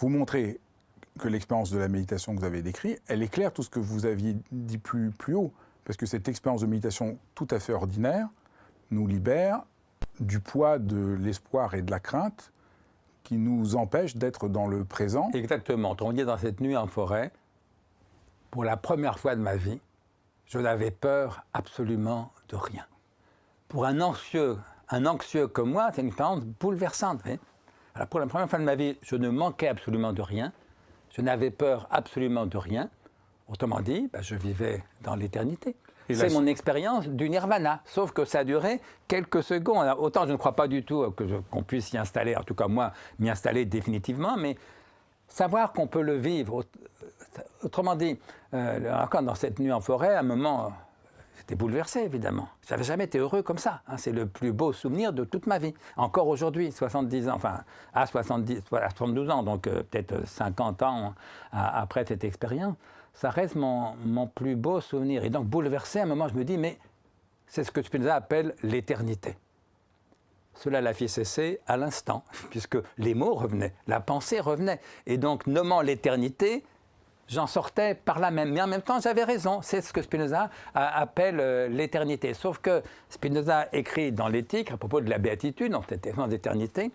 vous montrez que l'expérience de la méditation que vous avez décrite, elle éclaire tout ce que vous aviez dit plus haut. Parce que cette expérience de méditation tout à fait ordinaire nous libère du poids de l'espoir et de la crainte qui nous empêche d'être dans le présent. Exactement. On dit dans cette nuit en forêt, pour la première fois de ma vie, je n'avais peur absolument de rien. Pour un anxieux comme moi, c'est une expérience bouleversante. Alors pour la première fois de ma vie, je ne manquais absolument de rien. Je n'avais peur absolument de rien. Autrement dit, je vivais dans l'éternité. C'est mon expérience du nirvana, sauf que ça a duré quelques secondes. Alors, autant je ne crois pas du tout qu'on puisse s'y installer, en tout cas moi, m'y installer définitivement, mais savoir qu'on peut le vivre. Autrement dit, encore dans cette nuit en forêt, à un moment, j'étais bouleversé, évidemment. Je n'avais jamais été heureux comme ça. C'est le plus beau souvenir de toute ma vie. Encore aujourd'hui, 70 ans, enfin, à 72 ans, donc peut-être 50 ans après cette expérience, ça reste mon plus beau souvenir. Et donc, bouleversé, à un moment, je me dis, mais c'est ce que Spinoza appelle l'éternité. Cela l'a fait cesser à l'instant, puisque les mots revenaient, la pensée revenait. Et donc, nommant l'éternité, j'en sortais par là même. Mais en même temps, j'avais raison. C'est ce que Spinoza appelle l'éternité. Sauf que Spinoza écrit dans l'Éthique, à propos de la béatitude, dans cette expérience d'éternité,